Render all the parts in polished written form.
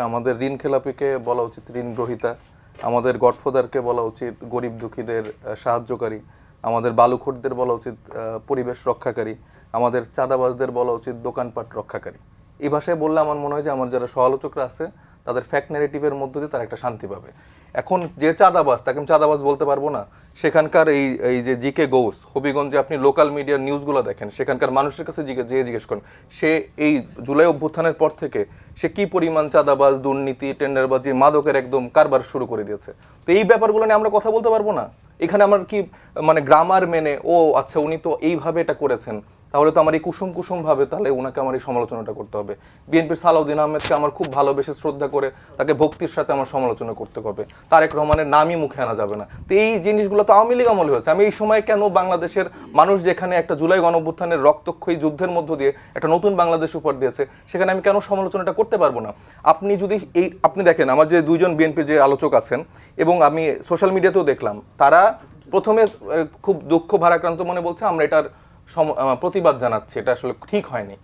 আমাদের ঋণ খেলাপিকে বলা উচিত ঋণ গ্রহীতা, আমাদের গডফাদারকে বলা উচিত গরিব দুঃখীদের সাহায্যকারী, আমাদের বালুখোরদের বলা উচিত পরিবেশ রক্ষাকারী, আমাদের চাঁদাবাজদের বলা উচিত দোকানপাট রক্ষাকারী। এই ভাষায় বললে আমার মনে হয় যে আমার যারা সমালোচকরা আছে তাদের ফ্যাক্ট ন্যারেটিভের মধ্য দিয়ে তারা একটা শান্তি পাবে। এখন যে চাঁদাবাজ, তাকে আমি চাঁদাবাজ বলতে পারবো না। সেখানকার এই যে জিকে গৌস, হবিগঞ্জে আপনি লোকাল মিডিয়ার নিউজগুলো দেখেন, সেখানকার মানুষের কাছে জিজ্ঞেস করেন, সে এই জুলাই অভ্যুত্থানের পর থেকে সে কি পরিমাণ চাঁদাবাজ, দুর্নীতি, টেন্ডারবাজি, মাদকের একদম কারবার শুরু করে দিয়েছে। তো এই ব্যাপারগুলো নিয়ে আমরা কথা বলতে পারবো না? এখানে আমার কি মানে গ্রামার মেনে ও আচ্ছা উনি তো এইভাবে এটা করেছেন, তাহলে তো আমার এই কুসুম ভাবে তাহলে ওনাকে আমার এই সমালোচনাটা করতে হবে। বিএনপির সালাউদ্দিন আহমেদকে আমার খুব ভালোবেসে শ্রদ্ধা করে তাকে ভক্তির সাথে আমার সমালোচনা করতে হবে, তারেক রহমানের নামই মুখে আনা যাবে না। তো এই জিনিসগুলো তো আওয়ামী লীগ আমলে হয়েছে। আমি এই সময় কেন বাংলাদেশের মানুষ যেখানে একটা জুলাই গণঅভ্যুত্থানের রক্তক্ষয়ী যুদ্ধের মধ্য দিয়ে একটা নতুন বাংলাদেশ উপহার দিয়েছে, সেখানে আমি কেন সমালোচনাটা করতে পারবো না? আপনি যদি আপনি দেখেন আমার যে দুইজন বিএনপির যে আলোচক আছেন, এবং আমি সোশ্যাল মিডিয়াতেও দেখলাম, তারা প্রথমে খুব দুঃখ ভারাক্রান্ত মনে বলছে আমরা এটার প্রতিবাদ জানাচ্ছে, এটা আসলে ঠিক হয়নি।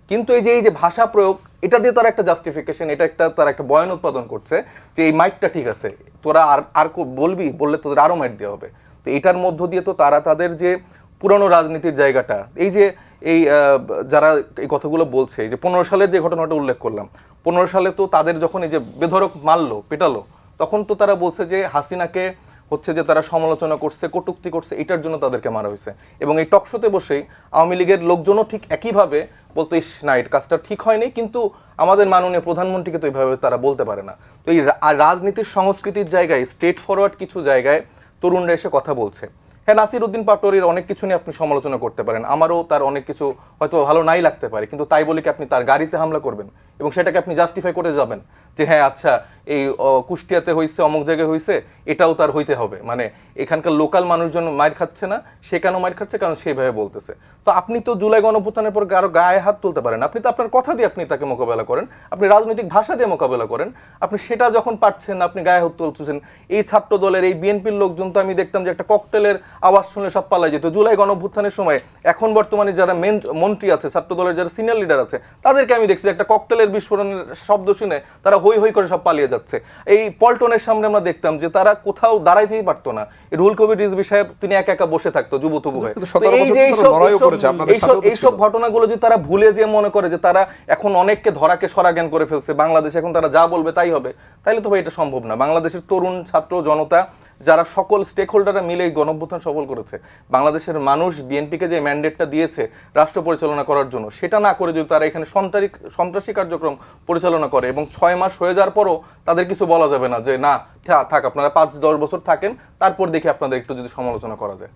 কিন্তু এই যে ভাষা প্রয়োগ, এটা দিয়ে তারা একটা জাস্টিফিকেশন, এটা একটা তারা একটা বয়ান উৎপাদন করছে যে এই মাইকটা ঠিক আছে, তোরা আর বললে তোদের আরো মাইট দেওয়া হবে। তো এটার মধ্য দিয়ে তো তারা তাদের যে পুরনো রাজনীতির জায়গাটা, এই যে যারা এই কথাগুলো বলছে, এই যে 15 সালের যে ঘটনাটা উল্লেখ করলাম, 15 সালে তো তাদের যখন এই যে বেধড়ক মারলো, পেটালো, তখন তো তারা বলছে যে হাসিনাকে হচ্ছে যে তারা সমালোচনা করছে, কটূক্তি করছে, এটার জন্য তাদেরকে মারা হয়েছে। এবং এই টকশোতে বসেই আওয়ামী লীগের লোকজনও ঠিক একইভাবে বলতো, ইস না, এই কাজটা ঠিক হয়নি, কিন্তু আমাদের মাননীয় প্রধানমন্ত্রীকে তো এইভাবে তারা বলতে পারে না। তো এই রাজনীতির সংস্কৃতির জায়গায়, স্ট্রেট ফরওয়ার্ড কিছু জায়গায় তরুণরা এসে কথা বলছে। হ্যাঁ, নাসির উদ্দিন পাটোয়ারির অনেক কিছু নিয়ে আপনি সমালোচনা করতে পারেন, আমারও তার অনেক কিছু হয়তো ভালো নাই লাগতে পারে, কিন্তু তাই বলে কি আপনি তার গাড়িতে হামলা করবেন এবং সেটাকে আপনি জাস্টিফাই করে যাবেন যে হ্যাঁ আচ্ছা এই কুষ্টিয়াতে হয়েছে, অমুক জায়গায় হয়েছে, এটাও তার হইতে হবে? মানে এখানকার লোকাল মানুষজন মার খাচ্ছে না, সে কেন মার খাচ্ছে? কারণ সেইভাবে বলতেছে। তো আপনি তো জুলাই গণঅভ্যুত্থানের পর কারো গায়ে হাত তুলতে পারেন, আপনি তো আপনার কথা দিয়ে আপনি তাকে মোকাবেলা করেন, আপনি রাজনৈতিক ভাষা দিয়ে মোকাবেলা করেন। আপনি সেটা যখন পারছেন, আপনি গায়ে হাত তুলছেন। এই ছাত্র দলের, এই বিএনপির লোকজন তো আমি দেখতাম যে একটা ককটেলের আওয়াজ শুনলে সব পালাই যেত জুলাই গণঅভ্যুত্থানের সময়। এখন বর্তমানে যারা মেন মন্ত্রী আছে, ছাত্র দলের যারা সিনিয়র লিডার আছে, তাদেরকে আমি দেখছি একটা ককটেলের বিস্ফোরণের শব্দ শুনে তারা হই হই করে সব পালিয়ে যাচ্ছে। এই পল্টনের সামনে আমরা দেখতাম যে তারা কোথাও দাঁড়াইতেই পারতো না, রুহুল কবির রিজভী সাহেব তিনি একা একা বসে থাকতো যুবতবু হয়ে। এইসব ঘটনাগুলো যদি তারা ভুলে যে মনে করে যে তারা এখন অনেককে ধরাকে সরাজ্ঞান করে ফেলছে, বাংলাদেশ এখন তারা যা বলবে তাই হবে, তাইলে তো ভাই এটা সম্ভব না। বাংলাদেশের তরুণ, ছাত্র, জনতা, যারা সকল স্টেক হোল্ডাররা মিলে গণঅভ্যুত্থান সফল করেছে, বাংলাদেশের মানুষ বিএনপিকে যে ম্যান্ডেটটা দিয়েছে রাষ্ট্র পরিচালনা করার জন্য, সেটা না করে যদি তারা এখানে সন্ত্রাসী কার্যক্রম পরিচালনা করে এবং 6 মাস হয়ে যাওয়ার পরও তাদের কিছু বলা যাবে না যে না থাক, আপনারা 5-10 বছর থাকেন, তারপর দেখি আপনাদের একটু যদি সমালোচনা করা যায়।